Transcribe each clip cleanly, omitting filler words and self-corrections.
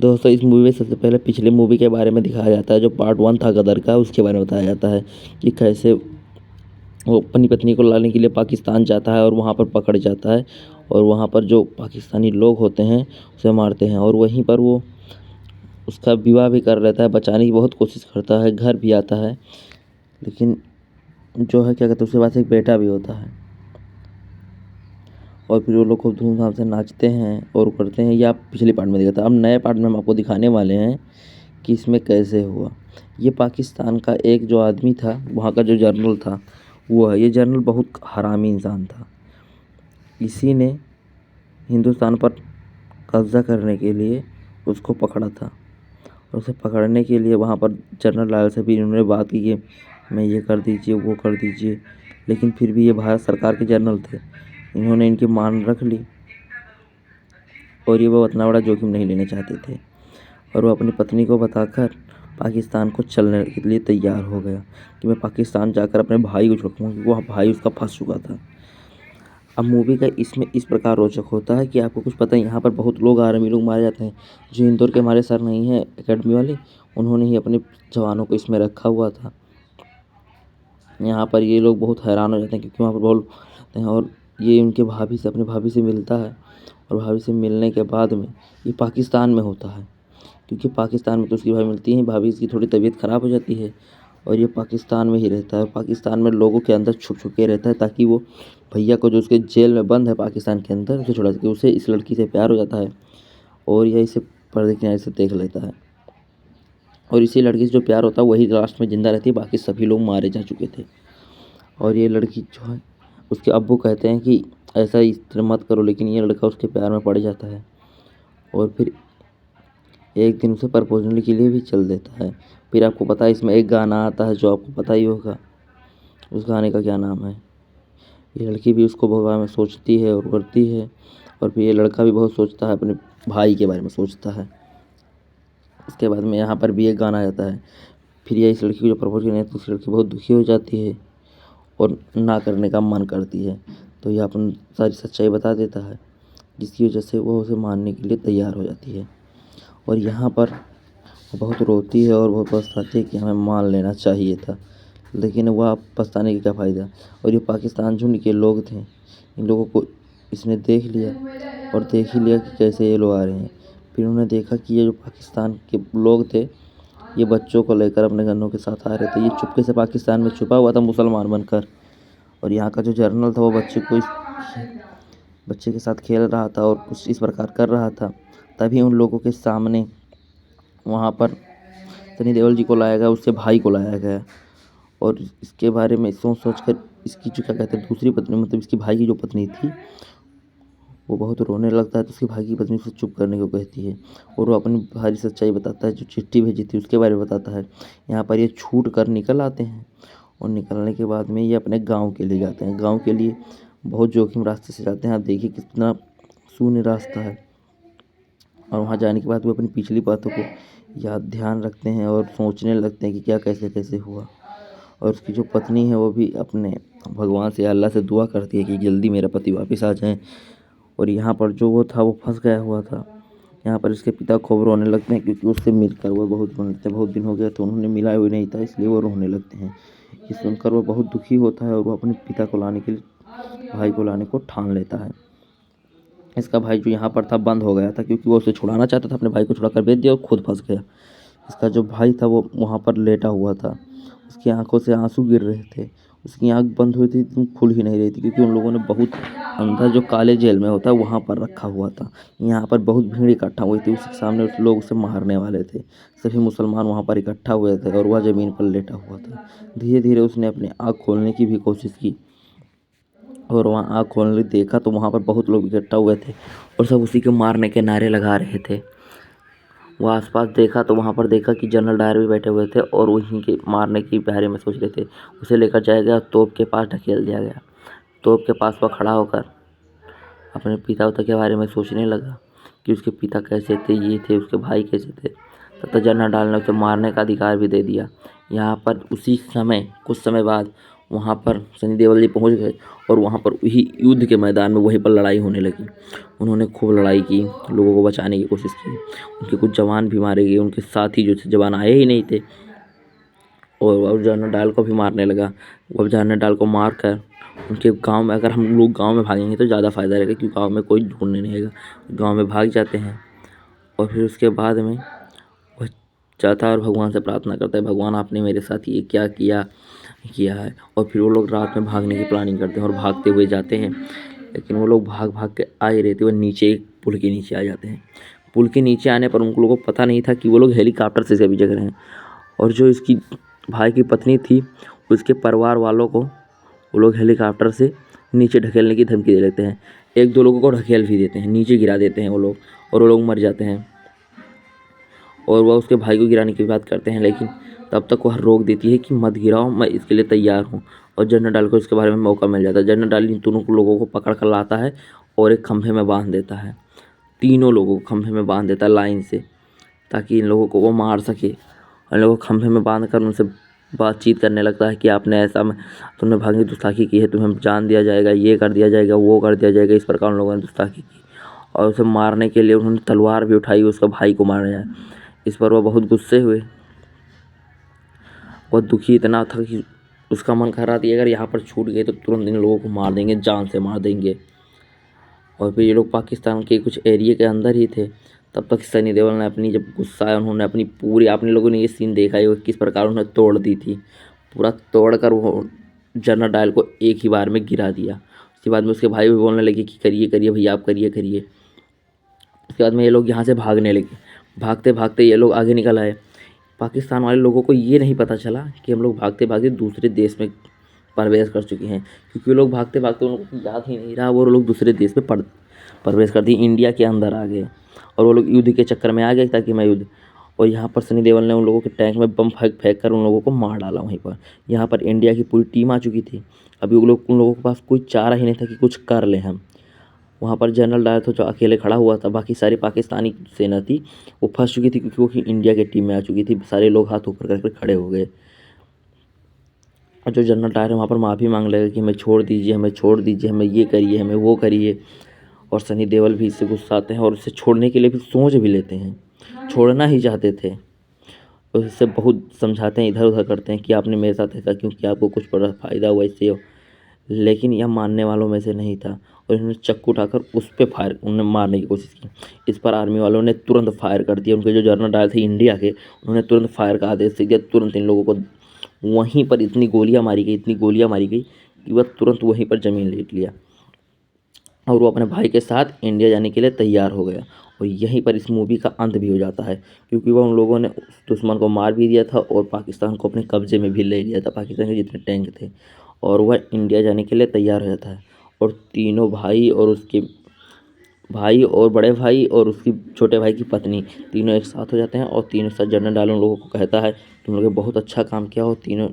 दोस्तों इस मूवी में सबसे पहले पिछले मूवी के बारे में दिखाया जाता है, जो पार्ट 1 था गदर का, उसके बारे में बताया जाता है कि कैसे वो अपनी पत्नी को लाने के लिए पाकिस्तान जाता है और वहाँ पर पकड़ जाता है और वहाँ पर जो पाकिस्तानी लोग होते हैं उसे मारते हैं और वहीं पर वो उसका विवाह भी कर लेता है, बचाने की बहुत कोशिश करता है, घर भी आता है, लेकिन जो है क्या कहते हैं उसके पास एक बेटा भी होता है और फिर वो लोग खूब धूमधाम से नाचते हैं और करते हैं। ये आप पिछले पार्ट में देखा था। अब नए पार्ट में हम आपको दिखाने वाले हैं कि इसमें कैसे हुआ। ये पाकिस्तान का एक जो आदमी था, वहाँ का जो जनरल था वो है। ये जनरल बहुत हरामी इंसान था। इसी ने हिंदुस्तान पर कब्ज़ा करने के लिए उसको पकड़ा था और उसे पकड़ने के लिए वहाँ पर जनरल डायर से भी इन्होंने बात की कि मैं ये कर दीजिए वो कर दीजिए, लेकिन फिर भी ये भारत सरकार के जनरल थे, इन्होंने इनकी मान रख ली और ये वो इतना बड़ा जोखिम नहीं लेना चाहते थे और वो अपनी पत्नी को बताकर पाकिस्तान को चलने के लिए तैयार हो गया कि मैं पाकिस्तान जाकर अपने भाई को छुड़ाऊंगा, क्योंकि वहाँ भाई उसका फंस चुका था। अब मूवी का इसमें इस प्रकार रोचक होता है कि आपको कुछ पता है, यहाँ पर बहुत लोग आर्मी लोग मारे जाते हैं। जो इंदौर के हमारे सर नहीं हैं एकेडमी वाले, उन्होंने ही अपने जवानों को इसमें रखा हुआ था। यहाँ पर ये लोग बहुत हैरान हो जाते हैं क्योंकि वहाँ पर बहुत रहते हैं और ये उनके भाभी से अपने भाभी से मिलता है और भाभी से मिलने के बाद में ये पाकिस्तान में होता है, क्योंकि पाकिस्तान में तो उसकी भाभी मिलती है, भाभी इसकी थोड़ी तबीयत ख़राब हो जाती है और ये पाकिस्तान में ही रहता है। पाकिस्तान में लोगों के अंदर छुप छुप के रहता है ताकि वो भैया को जो उसके जेल में बंद है पाकिस्तान के अंदर उसे छुड़ा सके। उसे इस लड़की से प्यार हो जाता है और यह इसे पर्दे किनारे से देख लेता है और इसी लड़की से जो प्यार होता है वही लास्ट में ज़िंदा रहती है, बाकी सभी लोग मारे जा चुके थे। और ये लड़की जो है उसके अब्बू कहते हैं कि ऐसा इस तरह मत करो, लेकिन ये लड़का उसके प्यार में पड़ जाता है और फिर एक दिन उसे प्रपोजल के लिए भी चल देता है। फिर आपको पता है इसमें एक गाना आता है जो आपको पता ही होगा, उस गाने का क्या नाम है। ये लड़की भी उसको बहुत बारे में सोचती है और करती है और फिर ये लड़का भी बहुत सोचता है, अपने भाई के बारे में सोचता है। इसके बाद में यहाँ पर भी एक गाना आ जाता है। फिर ये इस लड़की को जो प्रपोज करने तो उस लड़की बहुत दुखी हो जाती है और ना करने का मन करती है, तो ये अपन सारी सच्चाई बता देता है, जिसकी वजह से वो उसे मानने के लिए तैयार हो जाती है और यहाँ पर वो बहुत रोती है और बहुत पछताती है कि हमें मान लेना चाहिए था, लेकिन वह पछताने का क्या फ़ायदा। और ये पाकिस्तान झुंड के लोग थे, इन लोगों को इसने देख लिया और देख ही लिया कि कैसे ये लोग आ रहे हैं। फिर उन्होंने देखा कि ये जो पाकिस्तान के लोग थे ये बच्चों को लेकर अपने गन्नों के साथ आ रहे थे। ये चुपके से पाकिस्तान में छुपा हुआ था मुसलमान बनकर और यहाँ का जो जनरल था वो बच्चे के साथ खेल रहा था और कुछ इस प्रकार कर रहा था। तभी उन लोगों के सामने वहाँ पर सनी देओल जी को लाया गया, उसके भाई को लाया गया और इसके बारे में सोच कर इसकी जो क्या कहते हैं दूसरी पत्नी, मतलब इसकी भाई की जो पत्नी थी वो बहुत रोने लगता है, तो उसकी भाई की पत्नी उसे चुप करने को कहती है और वो अपनी सारी सच्चाई बताता है, जो चिट्ठी भेजी थी उसके बारे में बताता है। यहाँ पर ये छूट कर निकल आते हैं और निकलने के बाद में ये अपने गाँव के लिए जाते हैं। गाँव के लिए बहुत जोखिम रास्ते से जाते हैं, आप देखिए कितना शून्य रास्ता है और वहाँ जाने के बाद वो अपनी पिछली बातों को याद ध्यान रखते हैं और सोचने लगते हैं कि क्या कैसे कैसे हुआ। और उसकी जो पत्नी है वो भी अपने भगवान से अल्लाह से दुआ करती है कि जल्दी मेरा पति वापस आ जाए। और यहाँ पर जो वो था वो फंस गया हुआ था। यहाँ पर इसके पिता खूब रोने लगते हैं क्योंकि उससे मिलकर वो बहुत रोने लगते हैं, बहुत दिन हो गया तो उन्होंने मिला हुआ नहीं था इसलिए वो रोने लगते हैं। ये सुनकर वो बहुत दुखी होता है और वो अपने पिता को लाने के लिए भाई को लाने को ठान लेता है। इसका भाई जो यहाँ पर था बंद हो गया था क्योंकि वो उसे छुड़ाना चाहता था, अपने भाई को छुड़ा कर भेज दिया और खुद फंस गया। इसका जो भाई था वो वहाँ पर लेटा हुआ था, उसकी आंखों से आंसू गिर रहे थे, उसकी आंख बंद हुई थी तुम खुल ही नहीं रही थी क्योंकि उन लोगों ने बहुत अंदर जो काले जेल में होता है वहाँ पर रखा हुआ था। यहाँ पर बहुत भीड़ इकट्ठा हुई थी, उसके सामने उस लोग उसे मारने वाले थे। सभी मुसलमान वहाँ पर इकट्ठा हुए थे और वह ज़मीन पर लेटा हुआ था। धीरे धीरे उसने अपनी आँख खोलने की भी कोशिश की और वहाँ आँख खोलने देखा तो वहाँ पर बहुत लोग इकट्ठा हुए थे और सब उसी के मारने के नारे लगा रहे थे। वो आसपास देखा तो वहाँ पर देखा कि जनरल डायर भी बैठे हुए थे और वहीं के मारने के बारे में सोच रहे थे। उसे लेकर जाया गया, तोप के पास ढकेल दिया गया। तोप के पास वह खड़ा होकर अपने पिता के बारे में सोचने लगा कि उसके पिता कैसे थे, ये थे, उसके भाई कैसे थे। तब तक जनरल डायर ने उसे मारने का अधिकार भी दे दिया। यहाँ पर उसी समय कुछ समय बाद वहाँ पर सनी देओल जी पहुँच गए और वहाँ पर वही युद्ध के मैदान में वहीं पर लड़ाई होने लगी। उन्होंने खूब लड़ाई की, लोगों को बचाने की कोशिश की। उनके कुछ जवान भी मारे गए, उनके साथी जो थे जवान आए ही नहीं थे। और जनरल डायल को भी मारने लगा। अब जनरल डायल को मार कर उनके गांव में, अगर हम लोग गांव में भागेंगे तो ज़्यादा फ़ायदा रहेगा, क्योंकि गांव में कोई ढूंढने नहीं आएगा। गांव में भाग जाते हैं और फिर उसके बाद में वह जाता है और भगवान से प्रार्थना करता है, भगवान आपने मेरे साथ ये क्या किया है। और फिर वो लोग रात में भागने की प्लानिंग करते हैं और भागते हुए जाते हैं। लेकिन वो लोग भाग भाग के आ ही रहे थे, वो नीचे एक पुल के नीचे आ जाते हैं। पुल के नीचे आने पर उन लोगों को पता नहीं था कि वो लोग हेलीकॉप्टर से अभी जग रहे हैं। और जो इसकी भाई की पत्नी थी, उसके परिवार वालों को वो लोग हेलीकॉप्टर से नीचे ढकेलने की धमकी दे देते हैं। एक दो लोगों को ढकेल भी देते हैं, नीचे गिरा देते हैं वो लोग, और वो लोग मर जाते हैं। और वह उसके भाई को गिराने की बात करते हैं, लेकिन तब तक वह रोक देती है कि मत गिराओ, मैं इसके लिए तैयार हूँ। और जनरल डायल को इसके बारे में मौका मिल जाता है। जनरल डायल इन दोनों लोगों को पकड़ कर लाता है और एक खंभे में बांध देता है। तीनों लोगों को खंभे में बांध देता है लाइन से, ताकि इन लोगों को वो मार सके। और लोगों को खंभे में बांध कर उनसे बातचीत करने लगता है कि आपने ऐसा तुमने भागने की गुस्ताखी की है, तुम्हें जान दिया जाएगा, ये कर दिया जाएगा, वो कर दिया जाएगा। इस प्रकार उन लोगों ने गुस्ताखी की और उसे मारने के लिए उन्होंने तलवार भी उठाई, उसका भाई को मारा जाए। इस पर वह बहुत गुस्से हुए। वह दुखी इतना था कि उसका मन कर रहा था अगर यहाँ पर छूट गए तो तुरंत इन लोगों को मार देंगे, जान से मार देंगे। और फिर ये लोग पाकिस्तान के कुछ एरिया के अंदर ही थे। तब तक सनी देओल ने अपनी, जब गुस्सा है, उन्होंने अपनी पूरी, आपने लोगों ने ये सीन देखा है किस प्रकार उन्होंने तोड़ दी थी, पूरा तोड़ कर वो जनरल डायल को एक ही बार में गिरा दिया। उसके बाद में उसके भाई भी बोलने लगे कि करिए करिए भैया, आप करिए करिए। उसके बाद में ये लोग यहाँ से भागने लगे। भागते भागते ये लोग आगे निकल आए। पाकिस्तान वाले लोगों को ये नहीं पता चला कि हम लोग भागते भागते दूसरे देश में प्रवेश कर चुके हैं, क्योंकि वो लोग भागते भागते उन लोगों को याद ही नहीं रहा, वो लोग दूसरे देश में प्रवेश कर दिए, इंडिया के अंदर आ गए। और वो लोग युद्ध के चक्कर में आ गए ताकि मैं युद्ध। और यहाँ पर सनी देओल ने उन लोगों के टैंक में बम फेंक फेंक कर उन लोगों को मार डाला वहीं पर। यहाँ पर इंडिया की पूरी टीम आ चुकी थी। अभी उन लोगों के पास कोई चारा ही नहीं था कि कुछ कर लें हम। वहाँ पर जनरल डायर था जो अकेले खड़ा हुआ था, बाकी सारी पाकिस्तानी सेना थी वो फंस चुकी थी, क्योंकि वो इंडिया की टीम में आ चुकी थी। सारे लोग हाथ ऊपर करके खड़े हो गए। और जो जनरल डायर है वहाँ पर माफ़ी मांग लगा कि हमें छोड़ दीजिए, हमें छोड़ दीजिए, हमें ये करिए, हमें वो करिए। और सनी देओल भी इससे गुस्साते हैं और इसे छोड़ने के लिए भी सोच भी लेते हैं, छोड़ना ही चाहते थे। और इससे बहुत समझाते हैं, इधर उधर करते हैं कि आपने मेरे साथ ऐसा क्यों किया, आपको कुछ बड़ा फ़ायदा हुआ इससे हो। लेकिन यह मानने वालों में से नहीं था और इन्होंने चक्कू उठाकर उस पर फायर, उन्हें मारने की कोशिश की। इस पर आर्मी वालों ने तुरंत फायर कर दिया। उनके जो जनरल डायल थे इंडिया के, उन्होंने तुरंत फायर का आदेश दिया। तुरंत इन लोगों को वहीं पर इतनी गोलियां मारी गई कि वह तुरंत वहीं पर ज़मीन लेट लिया और वो अपने भाई के साथ इंडिया जाने के लिए तैयार हो गया। और यहीं पर इस मूवी का अंत भी हो जाता है, क्योंकि वह उन लोगों ने उस दुश्मन को मार भी दिया था और पाकिस्तान को अपने कब्जे में भी ले लिया था, पाकिस्तान के जितने टैंक थे। और वह इंडिया जाने के लिए तैयार हो जाता है। और तीनों भाई और उसके भाई और बड़े भाई और उसकी छोटे भाई की पत्नी, तीनों एक साथ हो जाते हैं। और तीनों साथ जनरल डायर उन लोगों को कहता है तुम लोगों ने बहुत अच्छा काम किया हो। तीनों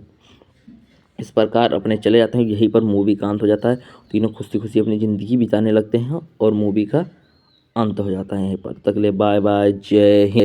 इस प्रकार अपने चले जाते हैं। यहीं पर मूवी का अंत हो जाता है। तीनों खुशी खुशी अपनी ज़िंदगी बिताने लगते हैं और मूवी का अंत हो जाता है यहीं पर। तक ले बाय बाय, जय हिंद।